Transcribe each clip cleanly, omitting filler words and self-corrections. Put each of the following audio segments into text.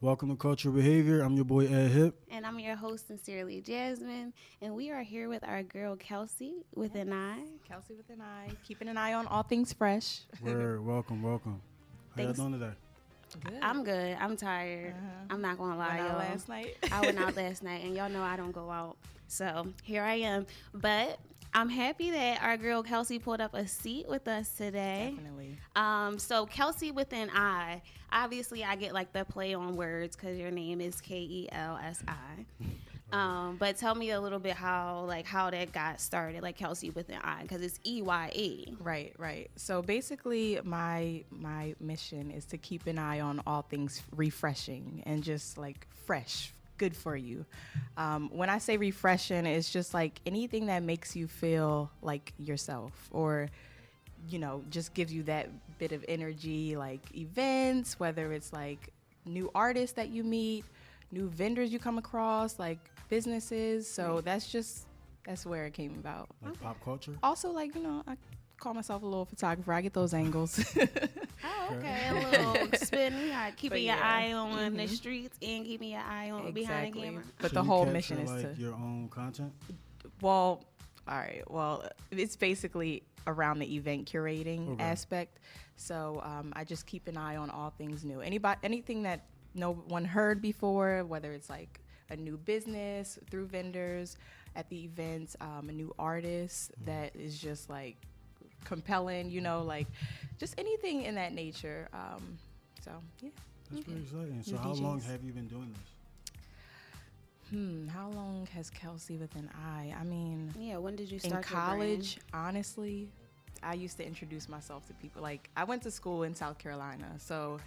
Welcome to Cultural Behavior. I'm your boy Ed Hip. And I'm your host, Sincerely Jasmine. And we are here with our girl, Kelsi With An Eye. Kelsi With An Eye, keeping an eye on all things fresh. Word, welcome. How Thanks. y'all doing today? Good. I'm good. I'm tired. I'm not going to lie, Went out y'all. last night. I went out last night, and y'all know I don't go out. So here I am. But I'm happy that our girl, Kelsi, pulled up a seat with us today. Definitely. So Kelsi With An Eye. Obviously, I get like the play on words because your name is Kelsi. But tell me a little bit how that got started, like Kelsi With An Eye, because it's EYE. Right. So basically, my mission is to keep an eye on all things refreshing and just like fresh, good for you. When I say refreshing, it's just like anything that makes you feel like yourself, or just gives you that bit of energy, like events, whether it's like new artists that you meet, new vendors you come across, like businesses. So that's where it came about. Like pop culture? Also, like, I call myself a little photographer. I get those angles. Oh, okay. A little spin. We got keeping your eye on the Mm-hmm. streets and keeping your eye on behind the camera. But So the you whole capture, mission is like, to, your own content? well, all right. Well, it's basically around the event curating aspect. So I just keep an eye on all things new. Anything that no one heard before, whether it's like a new business through vendors at the events, a new artist that is just like compelling, like just anything in that nature. So yeah. That's pretty exciting. So New how long DJs. have you been doing this? How long has Kelsi With An Eye? I mean, Yeah, when did you in start your college, honestly, I used to introduce myself to people. Like, I went to school in South Carolina, so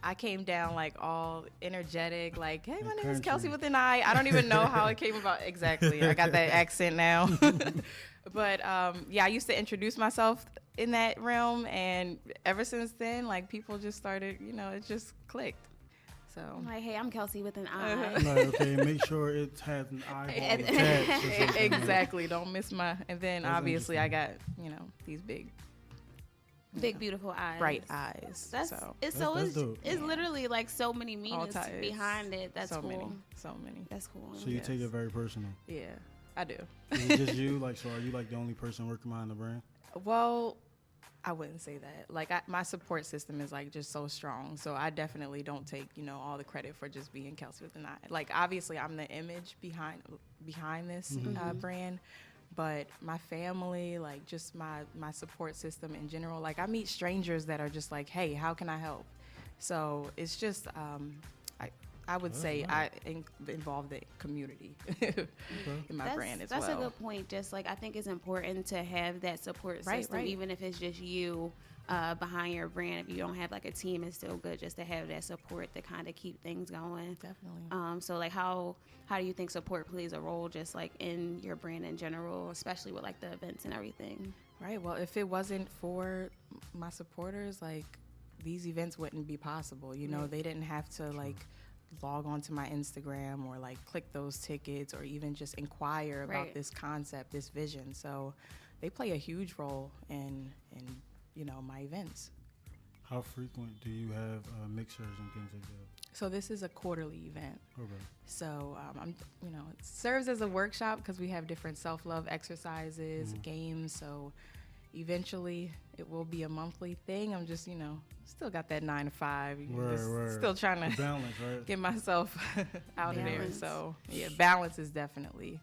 I came down like all energetic, like, hey, my name is country. Kelsi With An Eye. I don't even know how it came about exactly. I got that accent now. But yeah, I used to introduce myself in that realm, and ever since then, like, people just started, it just clicked. So I'm like, hey, I'm Kelsi With An Eye. Like, okay, make sure it has an eyeball attached. or something. exactly, don't miss my. And then That's obviously I got these big Big, beautiful eyes. bright eyes. That's so it's That's dope. it's literally like so many meanings types. behind it. That's so cool. many. That's cool. So you take it very personal. Yeah, I do. Is it just you? Like, so are you like the only person working behind the brand? Well, I wouldn't say that. Like, my support system is like just so strong. So I definitely don't take all the credit for just being Kelsi With An Eye. Like, obviously I'm the image behind this brand, but my family, like just my support system in general. Like, I meet strangers that are just like, hey, how can I help? So it's just I would say I involve the community in my brand as well. That's a good point. Just like I think it's important to have that support system, right. even if it's just you behind your brand. If you don't have like a team, it's still good just to have that support to kind of keep things going. Definitely. So like how do you think support plays a role just like in your brand in general, especially with like the events and everything? Right. Well, if it wasn't for my supporters, like, these events wouldn't be possible. They didn't have to like log on to my Instagram or like click those tickets or even just inquire about this concept, this vision. So they play a huge role in my events. How frequent do you have mixers and things like that? So this is a quarterly event. Okay. So it serves as a workshop because we have different self-love exercises, games. So eventually it will be a monthly thing. I'm just, still got that 9 to 5. Still trying to balance, right? get myself out of there. Balance. So yeah, balance is definitely.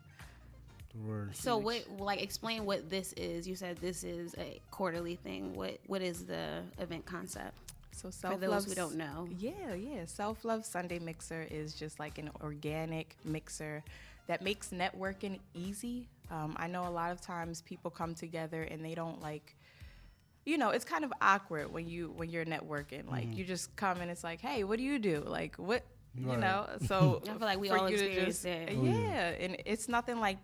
The word. So explain what this is. You said this is a quarterly thing. What is the event concept? So For those who don't know. Yeah. Self-Love Sunday Mixer is just like an organic mixer that makes networking easy. I know a lot of times people come together and they don't like, it's kind of awkward when you're networking. Like, you just come and it's like, hey, what do you do? Like, what, so I feel like we for all you to experience just, that. yeah. And it's nothing like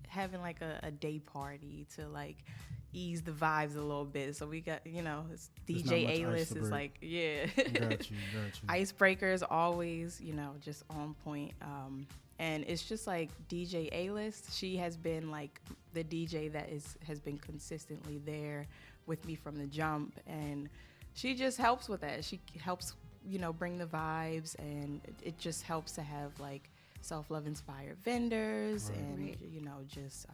having like a day party to like ease the vibes a little bit. So we got, it's DJ A-list is like, yeah. Got you. Icebreakers always, just on point. And it's just like DJ A-list. She has been like the DJ that has been consistently there with me from the jump. And she just helps with that. She helps bring the vibes, and it just helps to have like self-love inspired vendors, and just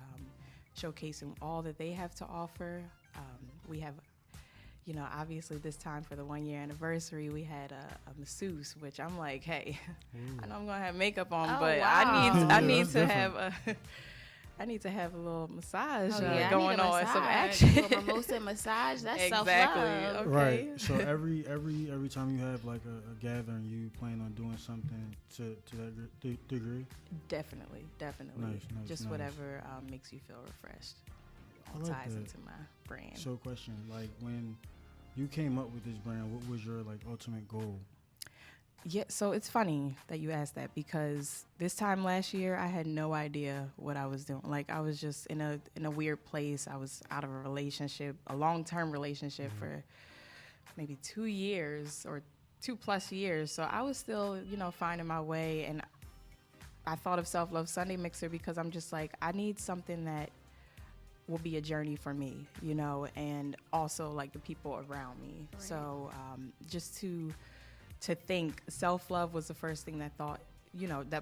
showcasing all that they have to offer. We have, obviously this time for the 1-year anniversary, we had a masseuse, which I'm like, hey, I know I'm gonna have makeup on, but wow. I need to have a little massage going on, some action. A little mimosa massage. That's exactly. self-love. Okay. Right. So every time you have like a gathering, you plan on doing something to that degree? Definitely. Nice, Just nice. whatever makes you feel refreshed. All I like ties that. into my brand. So question, like when you came up with this brand, what was your like ultimate goal? Yeah, so it's funny that you asked that, because this time last year I had no idea what I was doing. Like, I was just in a weird place. I was out of a relationship, a long-term relationship for maybe 2 years or 2+ years. So I was still, finding my way, and I thought of Self Love Sunday Mixer because I'm just like, I need something that will be a journey for me, and also like the people around me. Right. So just to think self-love was the first thing that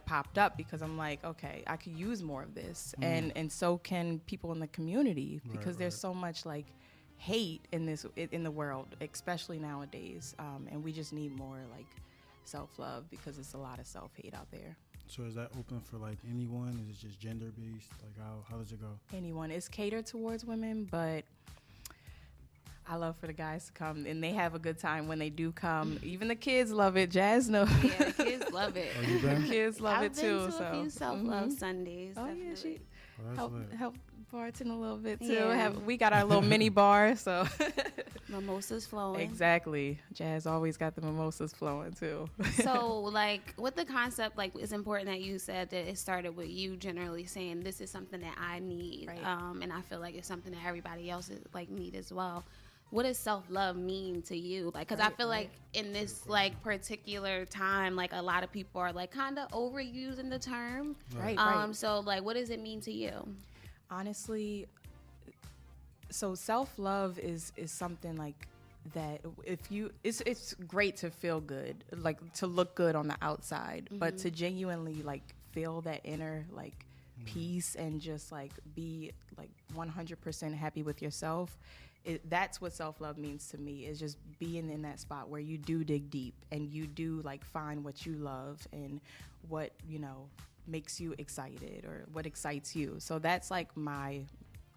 popped up, because I'm like, okay, I could use more of this, and so can people in the community, because there's so much like hate in the world, especially nowadays, and we just need more like self-love, because it's a lot of self-hate out there. So is that open for like anyone? Is it just gender based? Like how does it go? Anyone. It's catered towards women, but I love for the guys to come, and they have a good time when they do come. Even the kids love it. Jazz knows. Yeah, the kids love it. Oh, you been? Kids love it too. I've been to a few self-love Sundays. Oh definitely. yeah, she Well, that's lit. help bartend a little bit too. Yeah. We got our little mini bar, so Mimosas flowing. exactly. Jazz always got the mimosas flowing too. So, like, with the concept, like, it's important that you said that it started with you generally saying this is something that I need, Right. and I feel like it's something that everybody else is, like, need as well. What does self-love mean to you? Like, because I feel like in this, like, particular time, like, a lot of people are, like, kind of overusing the term. Right. So, like, what does it mean to you? Honestly, so self-love is something like that. It's great to feel good, like to look good on the outside, but to genuinely like feel that inner like peace and just like be like 100% happy with yourself. That's what self-love means to me, is just being in that spot where you do dig deep and you do like find what you love and what makes you excited or what excites you. So that's like my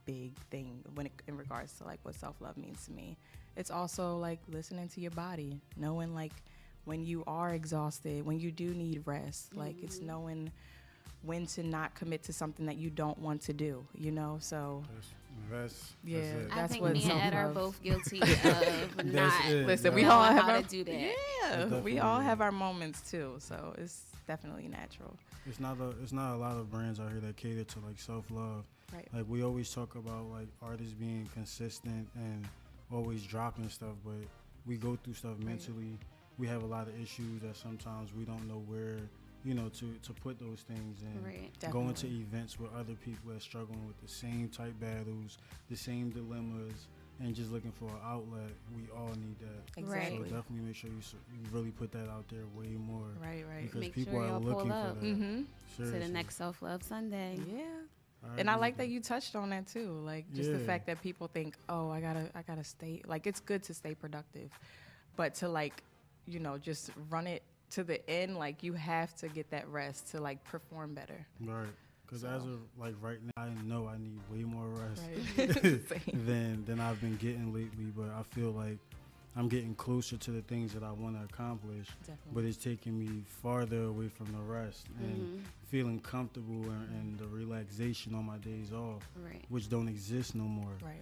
big thing in regards to like what self-love means to me. It's also like listening to your body, knowing like when you are exhausted, when you do need rest, like it's knowing when to not commit to something that you don't want to do, so That's yeah, it. I that's think what me and Ed are self-love. both guilty of not it. Listen, Yeah. we all knowing have how our, to do that. Yeah, Definitely we all is. have our moments too, so it's definitely natural. It's not a lot of brands out here that cater to like self-love. Right. Like we always talk about like artists being consistent and always dropping stuff, but we go through stuff mentally. We have a lot of issues that sometimes we don't know where, to put those things in. Right. Going to Definitely. events with other people that are struggling with the same type battles, the same dilemmas, and just looking for an outlet. We all need that. Exactly. So definitely make sure you really put that out there way more. Right. Because Make people sure are y'all pull looking for up. that. Mm-hmm. To Seriously. the next self-love Sunday. Yeah. I And I agree like with that you touched on that too. Like just the Yeah. fact that people think, oh, I gotta stay. Like it's good to stay productive, but to like, just run it to the end. Like you have to get that rest to like perform better. Right. Because So. as of like right now, I know I need way more rest Right. Same. than I've been getting lately. But I feel like I'm getting closer to the things that I want to accomplish. Definitely. But it's taking me farther away from the rest and feeling comfortable and the relaxation on my days off, Right. which don't exist no more. Right.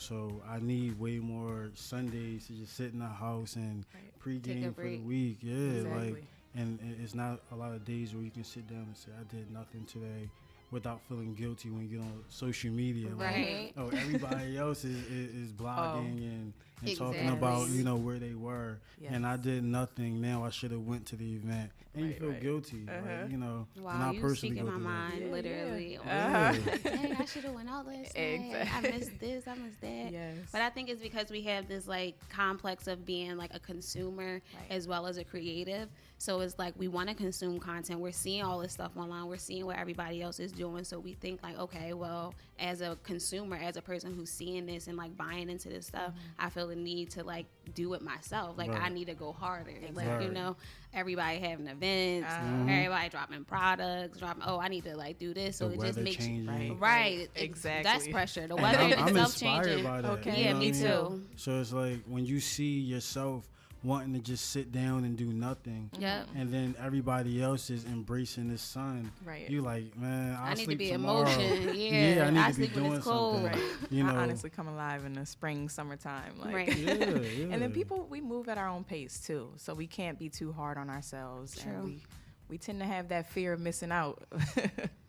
So I need way more Sundays to just sit in the house and Right. pregame for the break. week. Yeah, Exactly. like, and it's not a lot of days where you can sit down and say, I did nothing today, without feeling guilty when you get on social media. Right. Like, oh, everybody else is blogging and talking Exactly. about, you know, where they were, Yes. and I did nothing. Now I should have went to the event, and you Right, feel right. guilty, like, you know. and Wow, I you personally speaking go my through mind, Yeah, literally. yeah. Like, dang, I should have went out last night. I missed this, I missed that. Yes. But I think it's because we have this like complex of being like a consumer as well as a creative. So it's like we want to consume content. We're seeing all this stuff online. We're seeing what everybody else is doing. So we think like, okay, well, as a consumer, as a person who's seeing this and like buying into this stuff, I feel the need to like do it myself. Like I Right. need to go harder. Like, Right. you know, everybody having events, everybody dropping products, oh, I need to like do this. So The it just weather makes you changing. right. Exactly. That's pressure. The And weather I'm itself inspired changing. by that. Okay. you Yeah, know me what I mean? too. So it's like when you see yourself wanting to just sit down and do nothing, Yep. and then everybody else is embracing the sun. Right. You like, man, I need to sleep be in tomorrow. motion. Yeah, I need I to be sleep when doing it's cold. something. Right. You know, I honestly come alive in the spring, summertime. Like, Right. yeah, yeah. And then people, we move at our own pace too, so we can't be too hard on ourselves. True. And we tend to have that fear of missing out.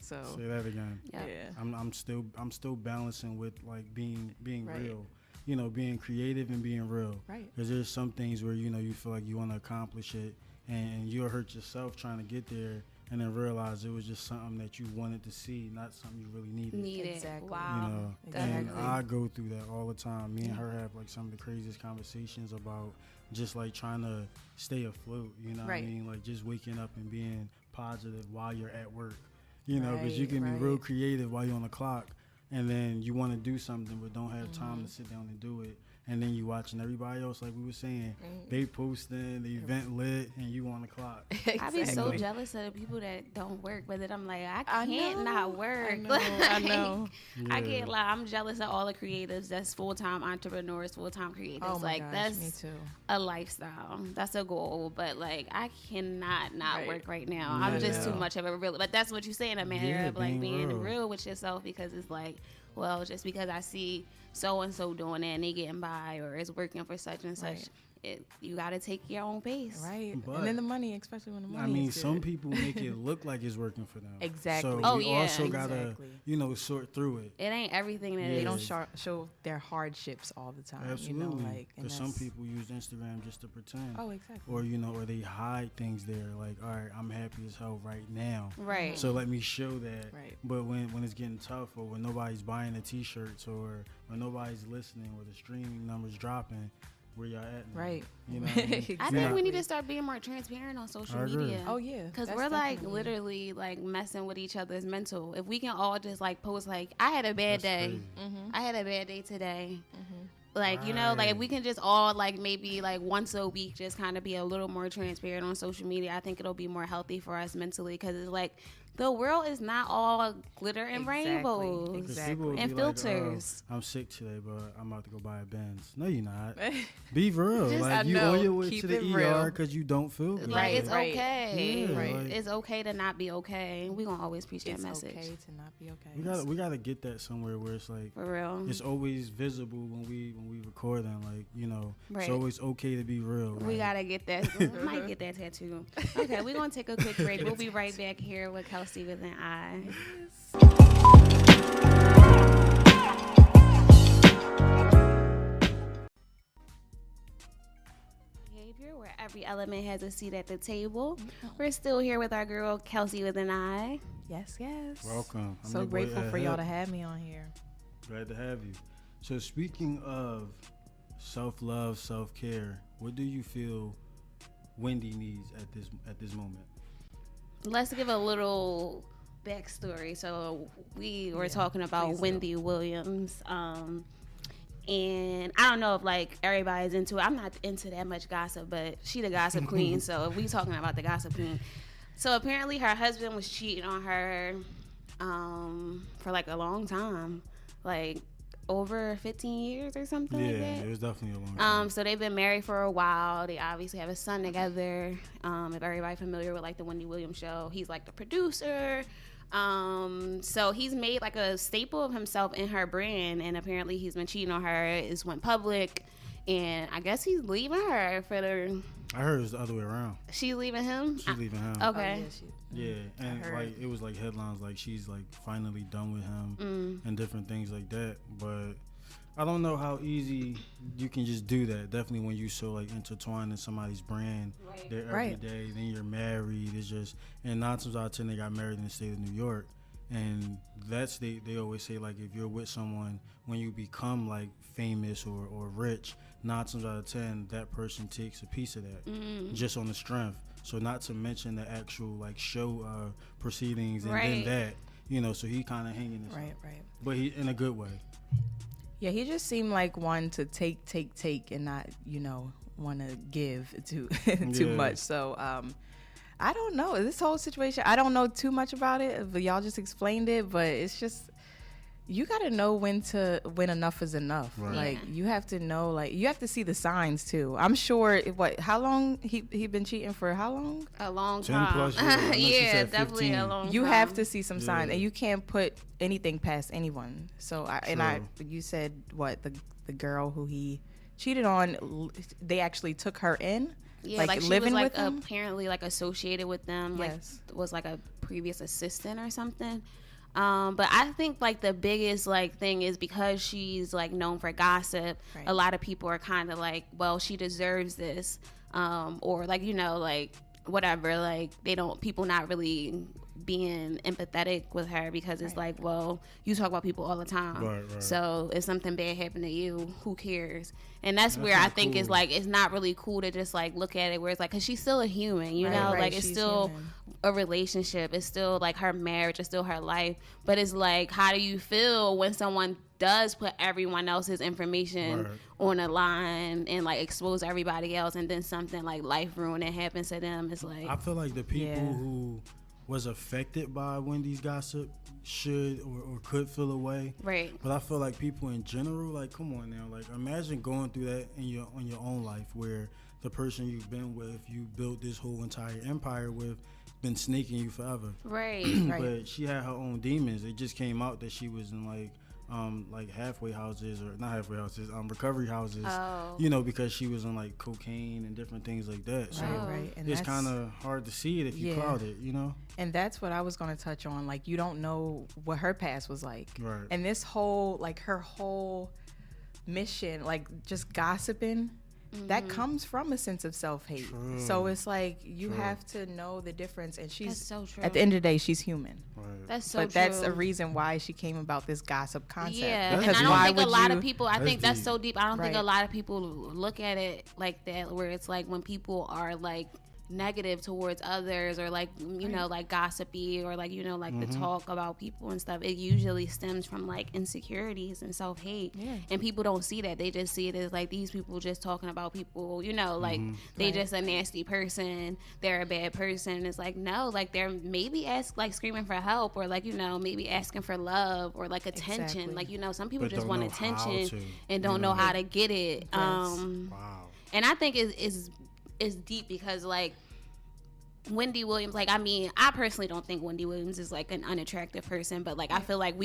So Say that again. Yep. yeah, I'm still balancing with like being Right. real. You know, being creative and being real. Right. Because there's some things where, you know, you feel like you want to accomplish it and you'll hurt yourself trying to get there and then realize it was just something that you wanted to see, not something you really needed. Need it. Exactly. You Wow. know, Exactly. and I go through that all the time. Me and her have like some of the craziest conversations about just like trying to stay afloat. You know what I Right. mean? Like just waking up and being positive while you're at work. You know, because you Right, can be real right. creative while you're on the clock, and then you want to do something but don't have time to sit down and do it. And then you watching everybody else, like we were saying, they posting, the event lit, and you on the clock. I be so Exactly. jealous of the people that don't work, but then I'm like, I I can't know. not work. I know. I know. I Yeah. can't lie. I'm jealous of all the creatives that's full-time entrepreneurs, full-time creatives. Oh my like gosh, that's me too. a lifestyle. That's a goal. But like I cannot not Right. work right now. I'm just too Yeah. much of a real. But that's what you're saying, a matter Yeah, of like being being real. real. With yourself, because it's like, well, just because I see so and so doing that and they getting by or it's working for such and such. Right. You got to take your own pace. Right. But- And then the money, especially when the money I mean, is some good. people make it look like it's working for them. Exactly. So Oh, we yeah. also gotta, Exactly. you know, sort through it. It ain't everything that Yeah. They is. don't show their hardships all the time. Absolutely. You know, like, and Because some that's- people use Instagram just to pretend. Oh, exactly. Or, you know, or they hide things there. Like, all right, I'm happy as hell right now. Right. So let me show that. Right. But when it's getting tough, or when nobody's buying the T-shirts, or when nobody's listening, or the streaming numbers dropping, where y'all at now? Right. You know what I mean? I think Exactly. we need to start being more transparent on social I agree. media. Oh yeah. Because That's we're like definitely- literally like messing with each other's mental. If we can all just like post like, I had a bad That's day. crazy. I had a bad day today. Like, you know, like if Right. we can just all like maybe like once a week just kind of be a little more transparent on social media, I think it'll be more healthy for us mentally, because it's like the world is not all glitter and Exactly. rainbows. 'Cause Exactly. people will And be like, filters. I'm sick today, but I'm about to go buy a Benz. No, you're not. Be real. Just- I like, you know. on your way Keep to the it ER real. because you don't feel good. Like Right, it's right. okay. Yeah, Right. like- It's okay to not be okay. We gonna always preach that It's message. okay to not be okay. We gotta get that somewhere where it's like For real. it's always visible when we record them. Like, you know, Right. it's always okay to be real. We like, gotta get that. We might get that tattoo. Okay, we're gonna take a quick break. We'll be right back here with Kelsi With An Eye. Behavior, where every element has a seat at the table. We're still here with our girl Kelsi With An Eye. Yes, yes. Welcome. I'm So your boy, grateful Ed for y'all Hip. to have me on here. Glad to have you. So speaking of self-love, self-care, what do you feel Wendy needs at this moment? Let's give a little backstory. So we were talking about please do. Wendy Williams. And I don't know if like everybody's into it. I'm not into that much gossip, but she the gossip queen. So if we talking about the gossip queen. So apparently her husband was cheating on her for like a long time. Like over 15 years or something like Yeah, that. it was definitely a long time. So they've been married for a while. They obviously have a son together. If everybody familiar with like the Wendy Williams show, he's like the producer. So he's made like a staple of himself in her brand, and apparently he's been cheating on her. It's went public, and I guess he's leaving her for the. I heard it was the other way around. She's leaving him. She's leaving him. Okay. Yeah, and heard. like it was like headlines like she's like finally done with him and different things like that. But I don't know how easy you can just do that. Definitely when you so like intertwined in somebody's brand, they're every Right. day. Then you're married. It's just, and 9 times out of 10 they got married in the state of New York, and that's they always say like if you're with someone when you become like famous or rich, 9 times out of 10 that person takes a piece of that just on the strength. So not to mention the actual like show proceedings and Right. then that, so he kind of hanging his, Right. but he in a good way. Yeah, he just seemed like one to take, and not, want to give too too Yeah. much. So I don't know this whole situation. I don't know too much about it, but y'all just explained it. But it's just you got to know when enough is enough. Right. Like you have to know, like you have to see the signs too. I'm sure. How long he been cheating for? How long? A long 10 time. plus years. I know she Yeah, said definitely a 15. long You time. have to see some signs, Yeah. and you can't put anything past anyone. So you said what the girl who he cheated on, they actually took her in. Yeah, like she living was like with him. apparently like associated with them. Yes. Like was like a previous assistant or something. But I think like the biggest like thing is because she's like known for gossip. Right. A lot of people are kind of like, well, she deserves this, or like like whatever. Like people not really being empathetic with her because it's like, well, you talk about people all the time. Right. So if something bad happened to you, who cares? And that's where not I think it's cool. like it's not really cool to just like look at it where it's like, because she's still a human, you Right, know, right, like it's she's still human. a relationship. It's still like her marriage. It's still her life. But it's like, how do you feel when someone does put everyone else's information Right. on a line and like expose everybody else, and then something like life ruining happens to them? It's like, I feel like the people Yeah. who was affected by Wendy's gossip should or could feel away. right. But I feel like people in general, like, come on now, like, imagine going through that in your own life, where the person you've been with, you built this whole entire empire with, been snaking you forever. Right. Right. But she had her own demons. It just came out that she was in like halfway houses, or not halfway houses, recovery houses. Oh. Because she was on like cocaine and different things like that. So Right. And it's that's- kind of hard to see it if you Yeah. cloud it, And that's what I was going to touch on. Like, you don't know what her past was like. Right. And this whole, like, her whole mission, like, just gossiping, that comes from a sense of self-hate. True. So it's like, you True. have to know the difference. And she's, That's so true. at the end of the day, she's human. Right. That's so but true. that's a reason why she came about this gossip concept. Yeah, That's and I deep. don't why think a would lot you- of people. I That's think that's deep. so deep. I don't think a Right. lot of people look at it like that, where it's like when people are like negative towards others, or like like gossipy, or like like the talk about people and stuff. It usually stems from like insecurities and self-hate. Yeah. And people don't see that. They just see it as like these people just talking about people. Like they Right. just a nasty person. They're a bad person. It's like, no, like they're maybe screaming for help, or like maybe asking for love or like attention. Exactly. Like some people But just don't want know how attention to, and don't know how to get it. Yes. Wow. And I think is deep because like Wendy Williams, like, I mean, I personally don't think Wendy Williams is like an unattractive person, but like I feel like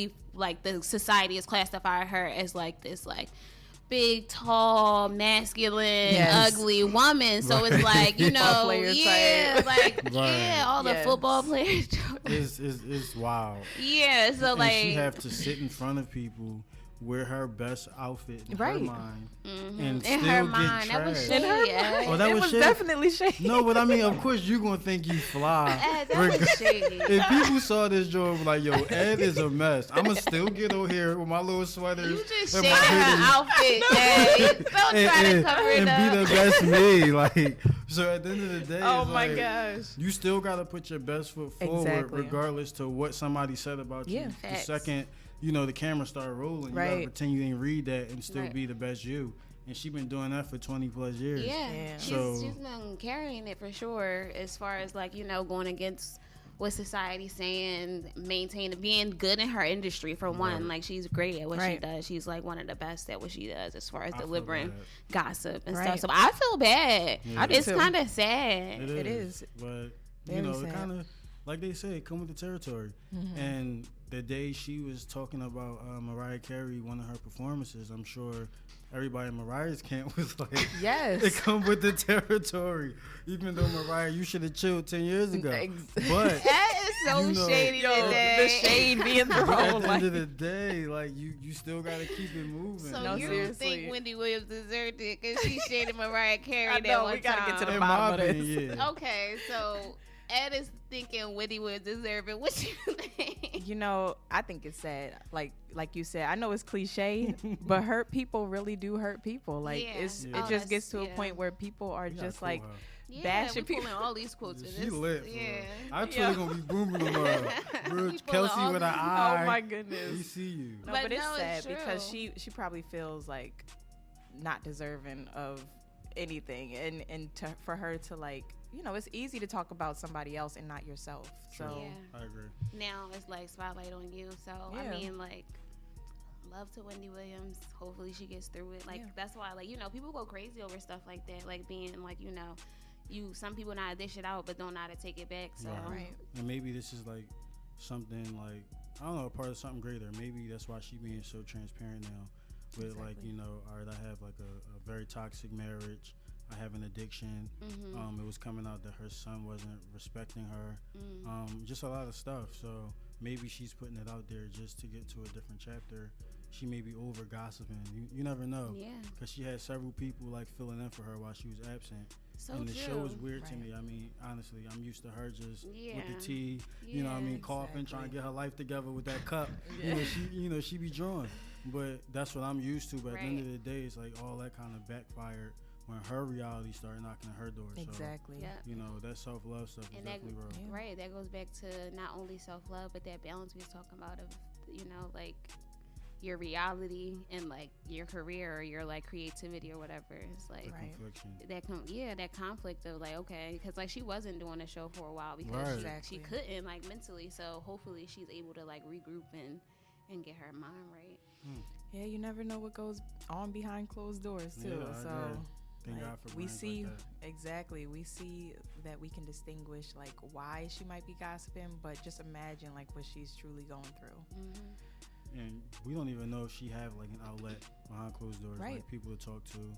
the society has classified her as like this like big, tall, masculine, Yes. ugly woman. So it's like, Football player yeah, type. like Right. yeah, all the Yes. football players. It's wild. Yeah, so And like she have to sit in front of people, wear her best outfit in her Right. mind, and in still her get mind, that was trashed. shady. In her mind. Oh, that it was was shady? definitely shady. No, but I mean, of course, you gonna think you fly. That was shady. If people saw this joint, like, yo, Ed is a mess. I'ma still get over here with my little sweaters. You just and shaded my her hoodie outfit, Dad. Don't try to cover it and up. be the best me. Like, so at the end of the day, Oh it's my like, gosh. you still gotta put your best foot forward, Exactly. regardless to what somebody said about Yeah. you. The Facts. second the camera started rolling, you gotta Right. pretend you didn't read that and still Right. be the best you. And she been doing that for 20 plus years. Yeah, Yeah. So- she's been carrying it for sure. As far as like going against what society's saying, being good in her industry for one. Right. Like she's great at what she Right. does. She's like one of the best at what she does as far as I feel delivering bad. gossip and Right. stuff. So I feel bad. Yeah. I do It's too. kind of sad. It It is. is. But, Very it sad. kind of, like they say, come with the territory. And the day she was talking about Mariah Carey, one of her performances, I'm sure everybody in Mariah's camp was like, Yes. it come with the territory. Even though Mariah, you should have chilled 10 years ago. Ex- But That is so You know, shady Yo, today. the shade being But at thrown. the Like, end of the day, like you still gotta keep it moving. So No, you seriously. think Wendy Williams deserved it because she shaded Mariah Carey I that know, one we gotta time? get to the In bottom my of this. opinion, yeah. Okay, so Ed is thinking Wendy Williams deserved it. What you think? you know, I think it's sad. Like you said, I know it's cliche, but hurt people really do hurt people. Like Yeah. it's Yeah. it Oh, just gets to that's- a point yeah. where people are You gotta just cool like her. Yeah, bashing we people. pulling all these quotes. in She this. lit, for Yeah. real. I Yo. totally gonna be booming on her. Real He pulling all Kelsi with an these- eye. Oh my goodness. We see you. No, But but it's no, it's sad because true. she probably feels like not deserving of anything, and for her to like, you know, it's easy to talk about somebody else and not yourself. So Yeah. I agree. Now it's like spotlight on you. So I Yeah. mean, like, love to Wendy Williams. Hopefully she gets through it. Like Yeah. that's why, like, you know, people go crazy over stuff like that. Like being like, you know, some people know how to dish it out, but don't know how to take it back. So Right. And maybe this is like something like, I don't know, part of something greater. Maybe that's why she being so transparent now. With like, Exactly. you know, all right, I have like a very toxic marriage. I have an addiction. Mhm. It was coming out that her son wasn't respecting her. Mm. Just a lot of stuff. So maybe she's putting it out there just to get to a different chapter. She may be over gossiping. You never know. Yeah. Because she had several people like filling in for her while she was absent. So And the true. show is weird to Right. me. I mean, honestly, I'm used to her just with Yeah. the tea, you know what I Yeah, mean, coughing, trying to exactly. get her life together with that cup. Yeah. She be drawn. But that's what I'm used to. But at the end of Right. the day, it's like all that kind of backfired when her reality started knocking at her door. Exactly. Yeah. So, you know, that self-love stuff is And that, definitely real. right, that goes back to not only self-love, but that balance we was talking about of, you know, like your reality and like your career or your like creativity or whatever. It's like Right. Confliction. that conflict of like, okay, because like she wasn't doing the show for a while because Right. Exactly. she couldn't like mentally. So hopefully she's able to like regroup and get her mind right. Yeah, you never know what goes on behind closed doors too. Yeah, I so agree. Thank like, God for we brains see like that. exactly. We see that we can distinguish like why she might be gossiping, but just imagine like what she's truly going through. Mm-hmm. And we don't even know if she have like an outlet behind closed doors, Right. like people to talk to.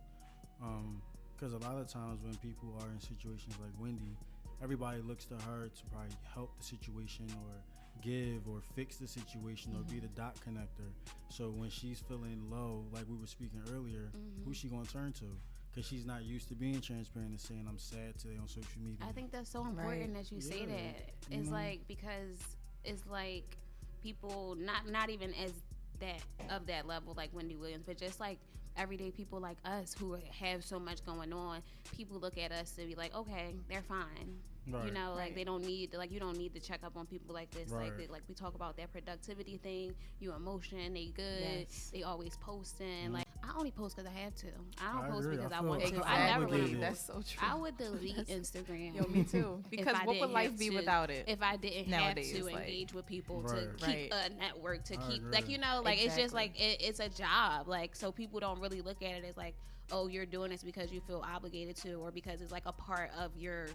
Because a lot of times when people are in situations like Wendy, everybody looks to her to probably help the situation or give or fix the situation or be the dot connector. So when she's feeling low, like we were speaking earlier, who's she going to turn to? Because she's not used to being transparent and saying I'm sad today on social media. I think that's so important Right. that you say Yeah. that. You It's know? like because it's like people not even as that of that level like Wendy Williams, but just like everyday people like us who have so much going on. People look at us to be like, okay, they're fine. Right. You know, like Right. they don't need like you don't need to check up on people like this. Right. Like we talk about that productivity thing, you emotion, they good, Yes. they always posting. Like I only post because I have to. I don't I post agree. because I I feel- want I to. feel I never obligated. would. That's so true. I would delete Instagram. Yo, me too. Because I what would didn't life have be to- without it? If I didn't nowadays, have to like- engage with people Right. to keep Right. a network, to I keep agree. like you know, like it's just Exactly. like it's a job. Like so people don't really look at it as like, oh, you're doing this because you feel obligated to, or because it's like a part of your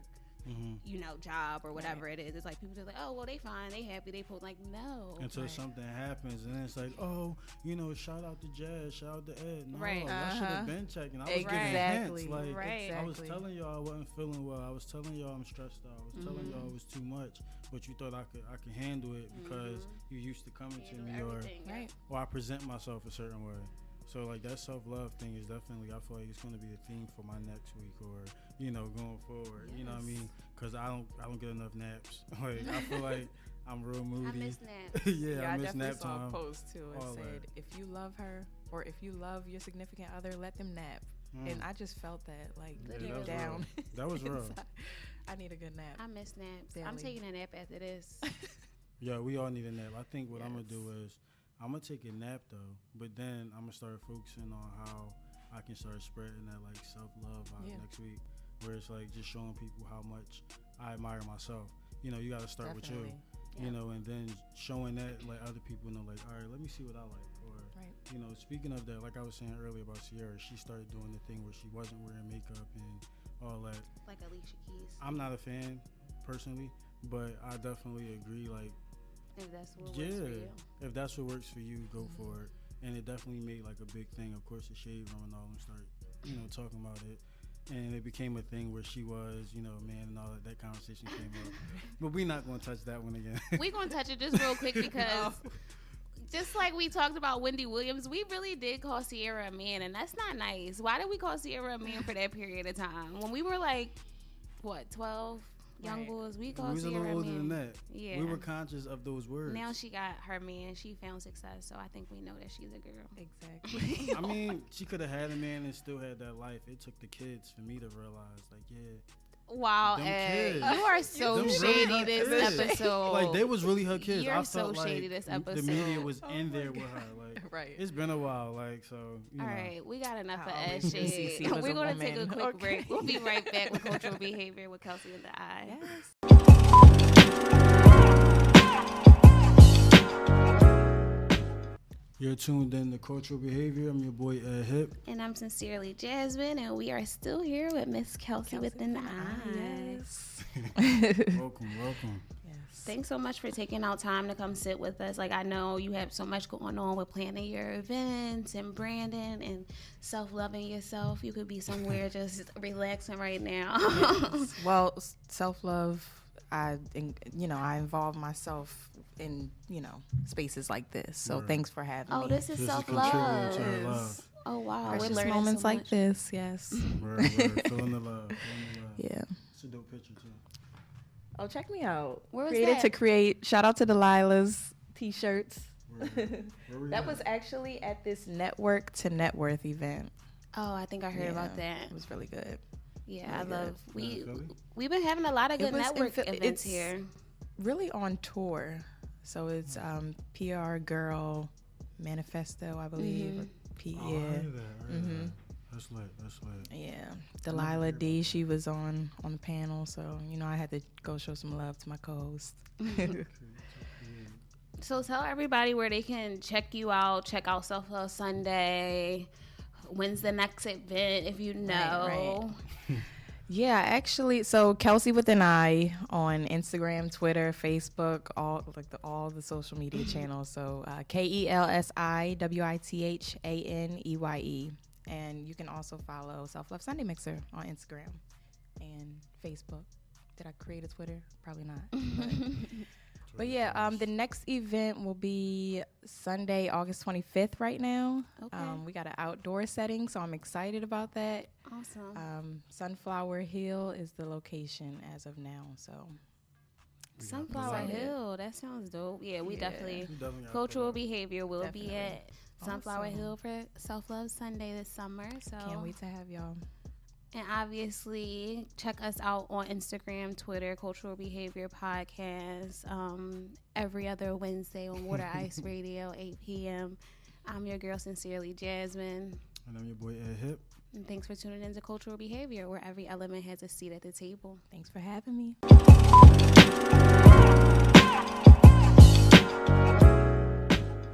you know, job or whatever it is. It's like people just like, oh, well, they fine, they happy, they post. Like, no. Until Right. something happens, and then it's like, oh, you know, shout out to Jazz, shout out to Ed. No, Right. I should Uh-huh. have been checking. I was Exactly. giving hints. Like, Right. I was Exactly. telling y'all I wasn't feeling well. I was telling y'all I'm stressed out. I was telling y'all it was too much, but you thought I could handle it because you used to coming to me, or Right. I present myself a certain way. So like that self-love thing is definitely, I feel like it's going to be the theme for my next week, or you know, going forward. You know what I mean? Because I don't get enough naps. Like I feel like I'm real moody. I miss naps. yeah, I miss definitely nap saw a time. post too. It All said, that. if you love her or if you love your significant other, let them nap. And I just felt that like Yeah, deep that was down. real. That was real. inside. I need a good nap. I miss naps. I'm Daily. taking a nap after this. Yeah, we all need a nap. I think what I'm gonna Yes. do is I'm gonna take a nap though, but then I'm gonna start focusing on how I can start spreading that like self-love vibe Yeah. next week, where it's like just showing people how much I admire myself. You know, you gotta start Definitely. with you. You know, and then showing that, let other people know, like, all right, let me see what I like. Or, Right. you know, speaking of that, like I was saying earlier about Sierra, she started doing the thing where she wasn't wearing makeup and all that. Like Alicia Keys. I'm not a fan personally, but I definitely agree. Like, If that's what yeah, works for you. if that's what works for you, go for it. And it definitely made like a big thing. Of course, the shade room and all them start, you know, talking about it. and it became a thing where she was, you know, man and all that conversation came up. But we're not going to touch that one again. We're going to touch it just real quick because just like we talked about Wendy Williams, we really did call Sierra a man, and that's not nice. Why did we call Sierra a man for that period of time? When we were like, what, 12? Young boys, we called Sierra a man. We was a little older than that. Yeah. We were conscious of those words. Now she got her man. She found success, so I think we know that she's a girl. Exactly. I mean, she could have had a man and still had that life. It took the kids for me to realize, like, yeah. Wow, Ed. You are so shady really this episode. Like, they was really her kids. You're I so felt shady like this episode. the media was in there with her. Like, right. It's been a while. Like, so, you know. All right, we got enough of How Ed shade. CC was We're a going to take a woman. quick Okay. break. We'll be right back with Cultural Behavior with Kelsi with the Eye. Yes. You're tuned in to Cultural Behavior. I'm your boy, Ed Hip. And I'm Sincerely Jasmine, and we are still here with Miss Kelsi with an Eye. Yes. Welcome. Yes. Thanks so much for taking out time to come sit with us. Like, I know you have so much going on with planning your events and branding and self-loving yourself. You could be somewhere just relaxing right now. Yes. Well, self-love, I involve myself in, spaces like this. So thanks for having me. Oh, this is This is self-love. contributing to our love. Oh, wow. Precious We're learning moments so like much. this, yes. Word. Feeling the love. Yeah. It's a dope picture, too. Oh, check me out. Where was Created that? to Create. Shout out to Delilah's t-shirts. Where we That at? was actually at this Network to Net Worth event. Oh, I think I heard about that. It was really good. Yeah, Really I love. good. We've been having a lot of It good was network events it's here. Really on tour. So it's PR Girl Manifesto, I believe. Or P- Oh, I yeah. heard that. That's lit. Yeah. Delilah D, she was on the panel, so I had to go show some love to my co-host. So tell everybody where they can check you out. Check out Self Love Sunday. When's the next event? If you know. Right. Yeah, actually, so Kelsi With An Eye on Instagram, Twitter, Facebook, all the social media channels. So KelsiWithaneye, and you can also follow Self Love Sunday Mixer on Instagram and Facebook. Did I create a Twitter? Probably not. But yeah, the next event will be Sunday, August 25th right now. Okay. We got an outdoor setting, so I'm excited about that. Awesome. Sunflower Hill is the location as of now. So Sunflower Excited. Hill. That sounds dope. Yeah, we Yeah. definitely. We definitely gotta Cultural put Behavior will be Definitely. at Sunflower Awesome. Hill for Self Love Sunday this summer. So can't wait to have y'all. And obviously, check us out on Instagram, Twitter, Cultural Behavior Podcast, every other Wednesday on Water Ice Radio, 8 p.m. I'm your girl, Sincerely Jasmine. And I'm your boy, Ed Hip. And thanks for tuning into Cultural Behavior, where every element has a seat at the table. Thanks for having me.